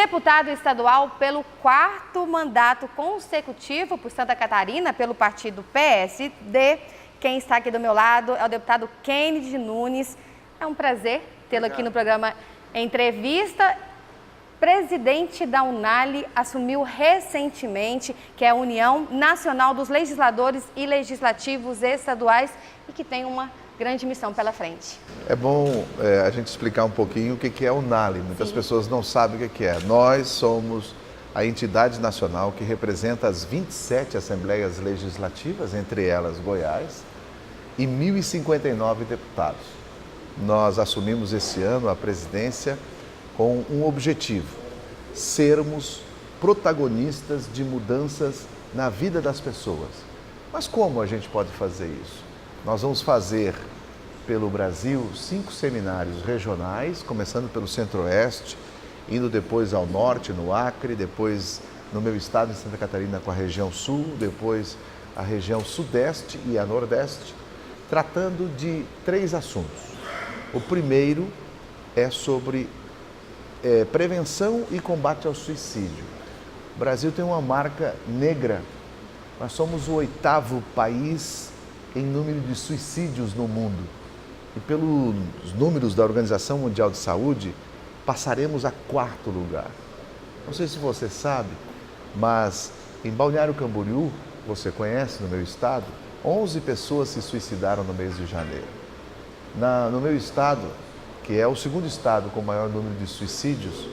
Deputado estadual pelo 4º mandato consecutivo por Santa Catarina, pelo partido PSD. Quem está aqui do meu lado é o deputado Kennedy Nunes. É um prazer tê-lo aqui no programa Entrevista. Presidente da Unali assumiu recentemente, que é a União Nacional dos Legisladores e Legislativos Estaduais, e que tem uma grande missão pela frente. É bom a gente explicar um pouquinho o que é a Unali. Muitas pessoas não sabem o que é. Nós somos a entidade nacional que representa as 27 Assembleias Legislativas, entre elas Goiás, e 1.059 deputados. Nós assumimos esse ano a presidência com um objetivo: sermos protagonistas de mudanças na vida das pessoas. Mas como a gente pode fazer isso? Nós vamos fazer pelo Brasil 5 seminários regionais, começando pelo Centro-Oeste, indo depois ao Norte, no Acre, depois no meu estado, em Santa Catarina, com a região Sul, depois a região Sudeste e a Nordeste, tratando de 3 assuntos. O primeiro é sobre prevenção e combate ao suicídio. O Brasil tem uma marca negra. Nós somos o 8º país em número de suicídios no mundo. E pelos números da Organização Mundial de Saúde, passaremos a 4º lugar. Não sei se você sabe, mas em Balneário Camboriú, você conhece, no meu estado, 11 pessoas se suicidaram no mês de janeiro. No meu estado, que é o 2º estado com maior número de suicídios,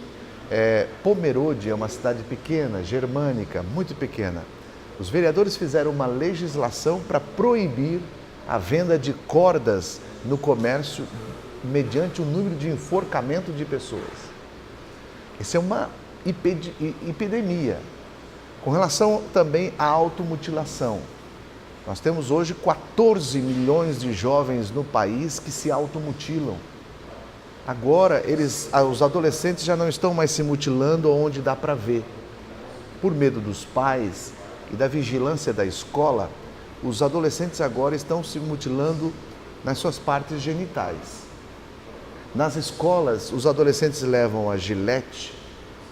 Pomerode é uma cidade pequena, germânica, muito pequena. Os vereadores fizeram uma legislação para proibir a venda de cordas no comércio mediante o número de enforcamento de pessoas. Isso é uma epidemia. Com relação também à automutilação, nós temos hoje 14 milhões de jovens no país que se automutilam. Agora, os adolescentes já não estão mais se mutilando onde dá para ver. Por medo dos pais e da vigilância da escola, os adolescentes agora estão se mutilando nas suas partes genitais. Nas escolas, os adolescentes levam a gilete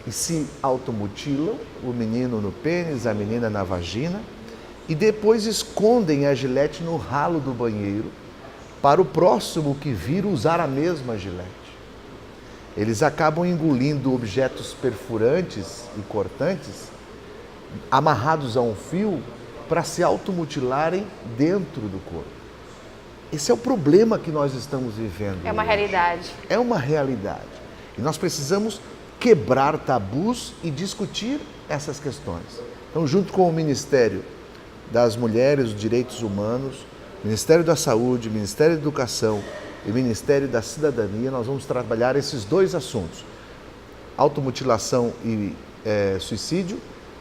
e se automutilam, o menino no pênis, a menina na vagina, e depois escondem a gilete no ralo do banheiro para o próximo que vir usar a mesma gilete. Eles acabam engolindo objetos perfurantes e cortantes amarrados a um fio para se automutilarem dentro do corpo. Esse é o problema que nós estamos vivendo. É uma realidade. É uma realidade. E nós precisamos quebrar tabus e discutir essas questões. Então, junto com o Ministério das Mulheres, dos Direitos Humanos, Ministério da Saúde, Ministério da Educação e Ministério da Cidadania, nós vamos trabalhar esses 2 assuntos: automutilação e suicídio,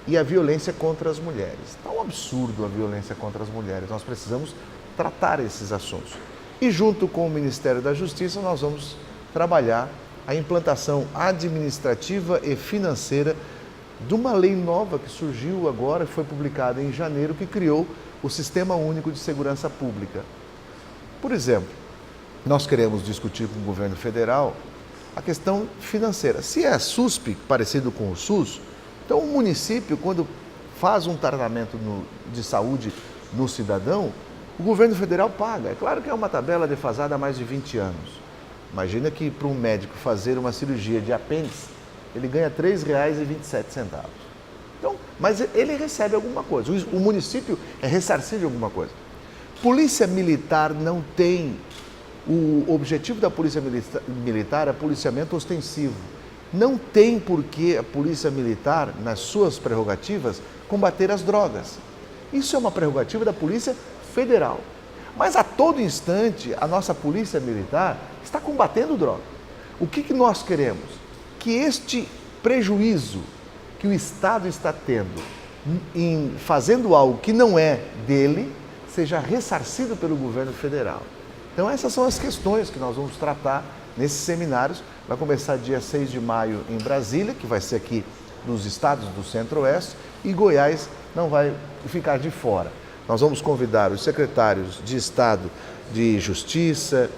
e a violência contra as mulheres. Está um absurdo a violência contra as mulheres. Nós precisamos tratar esses assuntos. E junto com o Ministério da Justiça, nós vamos trabalhar a implantação administrativa e financeira de uma lei nova que surgiu agora, foi publicada em janeiro, que criou o Sistema Único de Segurança Pública. Por exemplo, nós queremos discutir com o governo federal a questão financeira. Se é SUSP, parecido com o SUS, então o município, quando faz um tratamento de saúde no cidadão, o governo federal paga. É claro que é uma tabela defasada há mais de 20 anos. Imagina que para um médico fazer uma cirurgia de apêndice, ele ganha R$ 3,27. Então, mas ele recebe alguma coisa. O município é ressarcido de alguma coisa. Polícia Militar não tem... O objetivo da Polícia Militar é policiamento ostensivo. Não tem por que a Polícia Militar, nas suas prerrogativas, combater as drogas. Isso é uma prerrogativa da Polícia Federal. Mas a todo instante, a nossa Polícia Militar está combatendo droga. O que nós queremos? Que este prejuízo que o Estado está tendo em fazendo algo que não é dele, seja ressarcido pelo governo federal. Então essas são as questões que nós vamos tratar nesses seminários. Vai começar dia 6 de maio em Brasília, que vai ser aqui nos estados do Centro-Oeste, e Goiás não vai ficar de fora. Nós vamos convidar os secretários de Estado de Justiça,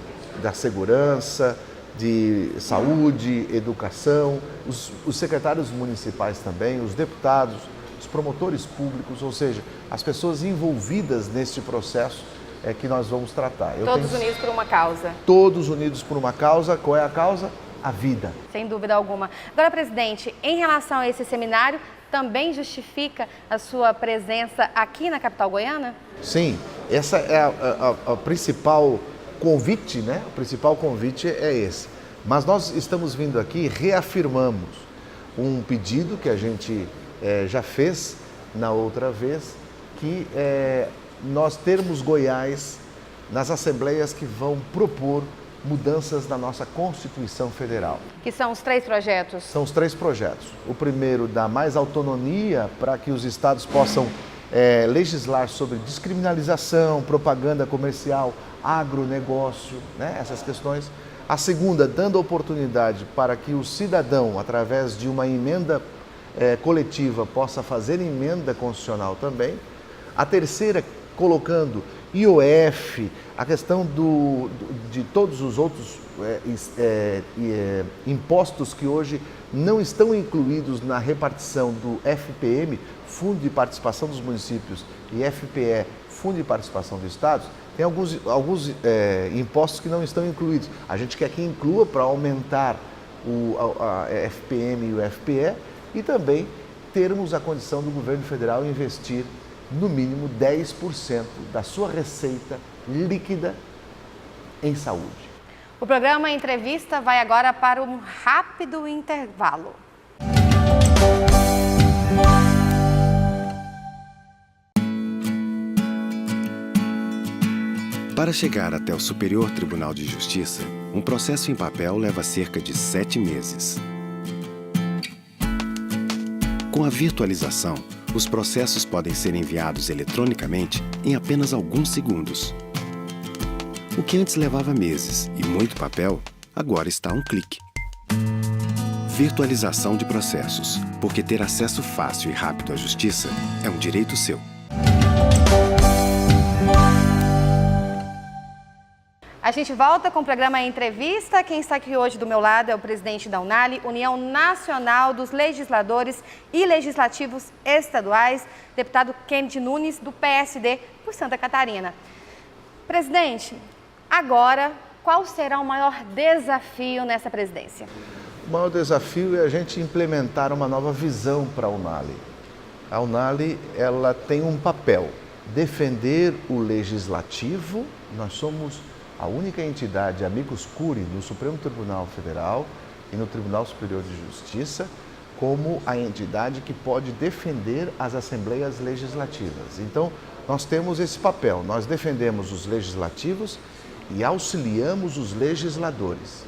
da Segurança, de saúde, educação, os secretários municipais também, os deputados, os promotores públicos, ou seja, as pessoas envolvidas neste processo é que nós vamos tratar. Todos unidos por uma causa. Todos unidos por uma causa. Qual é a causa? A vida. Sem dúvida alguma. Agora, presidente, em relação a esse seminário, também justifica a sua presença aqui na capital goiana? Sim, essa é a principal convite, né? O principal convite é esse. Mas nós estamos vindo aqui, reafirmamos um pedido que a gente já fez na outra vez, que nós termos Goiás nas assembleias que vão propor mudanças na nossa Constituição Federal. Que são os 3 projetos? São os 3 projetos. O primeiro dá mais autonomia para que os estados possam legislar sobre descriminalização, propaganda comercial, agronegócio, né? Essas questões. A segunda, dando oportunidade para que o cidadão, através de uma emenda coletiva, possa fazer emenda constitucional também. A terceira, colocando IOF, a questão de todos os outros impostos que hoje não estão incluídos na repartição do FPM, Fundo de Participação dos Municípios, e FPE, Fundo de Participação dos Estados, tem alguns impostos que não estão incluídos. A gente quer que inclua para aumentar a FPM e o FPE e também termos a condição do governo federal investir no mínimo 10% da sua receita líquida em saúde. O programa Entrevista vai agora para um rápido intervalo. Para chegar até o Superior Tribunal de Justiça, um processo em papel leva cerca de 7 meses. Com a virtualização, os processos podem ser enviados eletronicamente em apenas alguns segundos. O que antes levava meses e muito papel, agora está a um clique. Virtualização de processos, porque ter acesso fácil e rápido à justiça é um direito seu. A gente volta com o programa Entrevista. Quem está aqui hoje do meu lado é o presidente da UNALI, União Nacional dos Legisladores e Legislativos Estaduais, deputado Kennedy Nunes, do PSD, por Santa Catarina. Presidente, agora, qual será o maior desafio nessa presidência? O maior desafio é a gente implementar uma nova visão para a UNALI. A UNALI, ela tem um papel, defender o legislativo. Nós somos a única entidade amicus curiae no Supremo Tribunal Federal e no Tribunal Superior de Justiça como a entidade que pode defender as assembleias legislativas. Então, nós temos esse papel, nós defendemos os legislativos e auxiliamos os legisladores.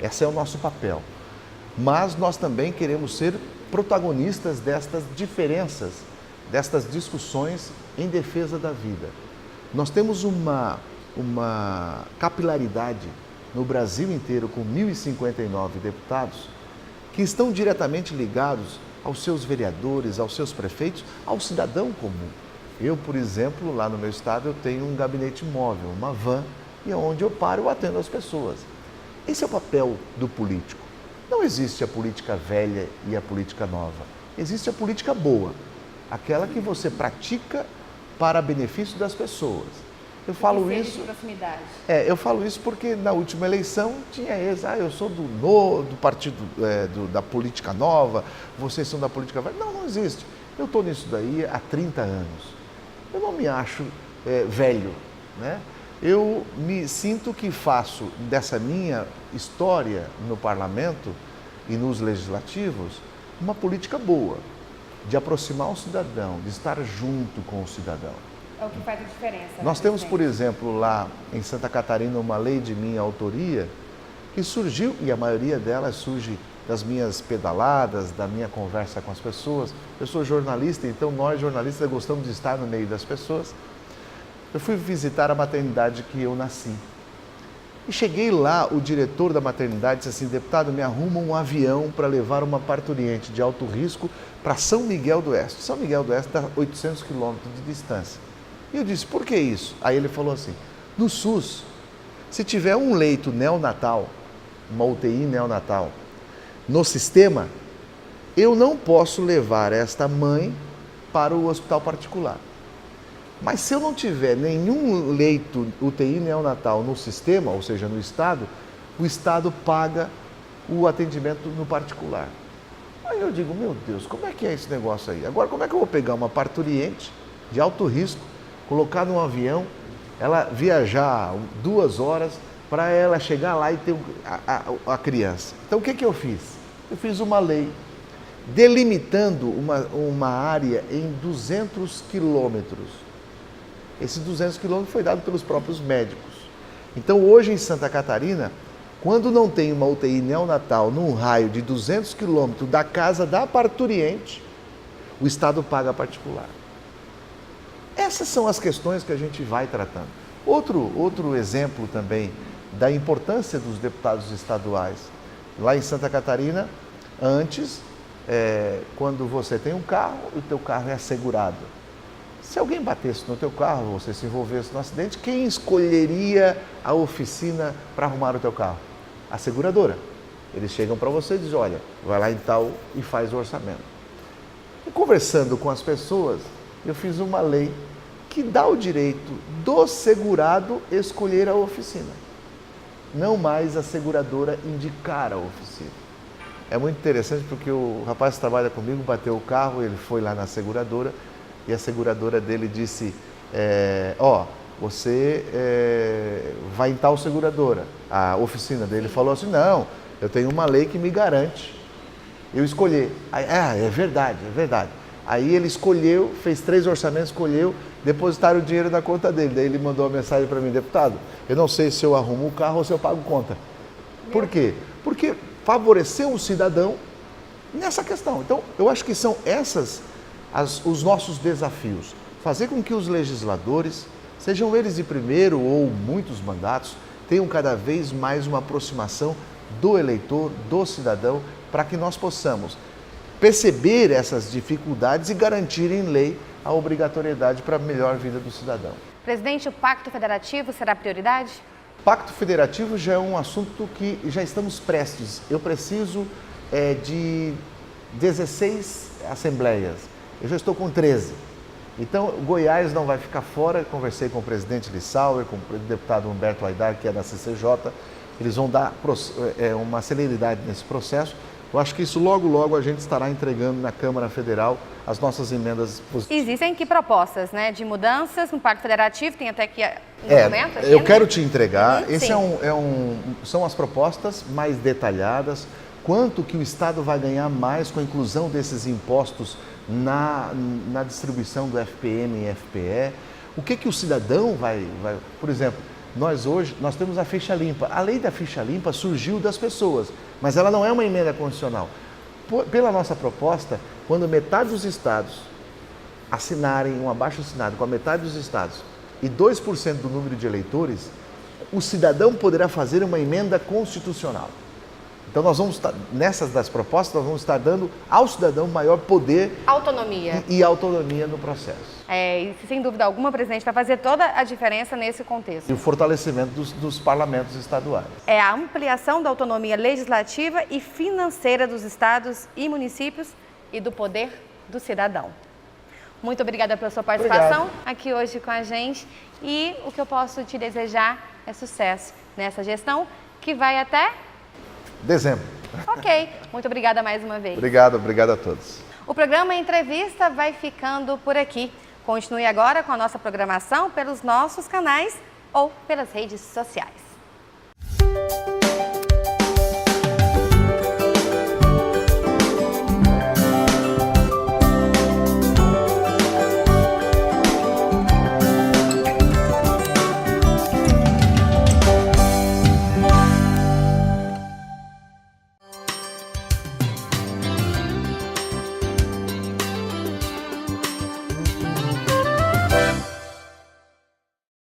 Esse é o nosso papel. Mas nós também queremos ser protagonistas destas diferenças, destas discussões em defesa da vida. Nós temos uma capilaridade no Brasil inteiro com 1.059 deputados que estão diretamente ligados aos seus vereadores, aos seus prefeitos, ao cidadão comum. Eu, por exemplo, lá no meu estado, eu tenho um gabinete móvel, uma van, e onde eu paro, eu atendo as pessoas. Esse é o papel do político. Não existe a política velha e a política nova. Existe a política boa, aquela que você pratica para benefício das pessoas. Eu falo isso. De proximidade. Eu falo isso porque na última eleição tinha esse, eu sou do partido da política nova, vocês são da política velha. Não, não existe. Eu estou nisso daí há 30 anos. Eu não me acho velho, né? Eu me sinto que faço dessa minha história no parlamento e nos legislativos uma política boa, de aproximar o cidadão, de estar junto com o cidadão. É o que faz a diferença. Nós temos, por exemplo, lá em Santa Catarina, uma lei de minha autoria que surgiu, e a maioria delas surge das minhas pedaladas, da minha conversa com as pessoas. Eu sou jornalista, então nós jornalistas gostamos de estar no meio das pessoas. Eu fui visitar a maternidade que eu nasci. E cheguei lá, o diretor da maternidade disse assim: deputado, me arruma um avião para levar uma parturiente de alto risco para São Miguel do Oeste. São Miguel do Oeste está a 800 quilômetros de distância. E eu disse: por que isso? Aí ele falou assim: no SUS, se tiver um leito neonatal, uma UTI neonatal no sistema, eu não posso levar esta mãe para o hospital particular. Mas se eu não tiver nenhum leito UTI neonatal no sistema, ou seja, no Estado, o Estado paga o atendimento no particular. Aí eu digo, meu Deus, como é que é esse negócio aí? Agora, como é que eu vou pegar uma parturiente de alto risco, colocar num avião, ela viajar 2 horas para ela chegar lá e ter a criança? Então, o que eu fiz? Eu fiz uma lei delimitando uma área em 200 quilômetros. Esses 200 quilômetros foi dado pelos próprios médicos. Então, hoje em Santa Catarina, quando não tem uma UTI neonatal num raio de 200 quilômetros da casa da parturiente, o Estado paga particular. Essas são as questões que a gente vai tratando. Outro exemplo também da importância dos deputados estaduais. Lá em Santa Catarina, antes, quando você tem um carro, o teu carro é assegurado. Se alguém batesse no teu carro, você se envolvesse no acidente, quem escolheria a oficina para arrumar o teu carro? A seguradora. Eles chegam para você e dizem, olha, vai lá em tal e faz o orçamento. E conversando com as pessoas, eu fiz uma lei que dá o direito do segurado escolher a oficina. Não mais a seguradora indicar a oficina. É muito interessante porque o rapaz que trabalha comigo bateu o carro, ele foi lá na seguradora e a seguradora dele disse, você vai em tal seguradora. A oficina dele falou assim, não, eu tenho uma lei que me garante eu escolher. Aí, é verdade. Aí ele escolheu, fez 3 orçamentos, escolheu, depositaram o dinheiro na conta dele. Daí ele mandou uma mensagem para mim, deputado, eu não sei se eu arrumo o carro ou se eu pago conta. Por quê? Porque favoreceu o cidadão nessa questão. Então, eu acho que são os nossos desafios. Fazer com que os legisladores, sejam eles de primeiro ou muitos mandatos, tenham cada vez mais uma aproximação do eleitor, do cidadão, para que nós possamos perceber essas dificuldades e garantir em lei a obrigatoriedade para a melhor vida do cidadão. Presidente, o Pacto Federativo será prioridade? Pacto Federativo já é um assunto que já estamos prestes. Eu preciso de 16 assembleias. Eu já estou com 13. Então, Goiás não vai ficar fora. Conversei com o presidente Lissauer, com o deputado Humberto Aidar, que é da CCJ. Eles vão dar uma celeridade nesse processo. Eu acho que isso logo a gente estará entregando na Câmara Federal as nossas emendas positivas. Existem que propostas, né, de mudanças no Pacto Federativo? Tem até aqui no documento? Aqui, eu quero te entregar. Sim. São as propostas mais detalhadas. Quanto que o Estado vai ganhar mais com a inclusão desses impostos na distribuição do FPM e FPE? O que o cidadão vai... Por exemplo, nós temos a ficha limpa. A lei da ficha limpa surgiu das pessoas, mas ela não é uma emenda constitucional. Pela nossa proposta, quando metade dos estados assinarem um abaixo-assinado com a metade dos estados e 2% do número de eleitores, o cidadão poderá fazer uma emenda constitucional. Então, nós vamos estar, nessas das propostas, nós vamos estar dando ao cidadão maior poder... Autonomia. E autonomia no processo. E sem dúvida alguma, presidente, vai fazer toda a diferença nesse contexto. E o fortalecimento dos parlamentos estaduais. É a ampliação da autonomia legislativa e financeira dos estados e municípios e do poder do cidadão. Muito obrigada pela sua participação aqui hoje com a gente. E o que eu posso te desejar é sucesso nessa gestão que vai até... dezembro. Ok. Muito obrigada mais uma vez. Obrigado a todos. O programa Entrevista vai ficando por aqui. Continue agora com a nossa programação pelos nossos canais ou pelas redes sociais.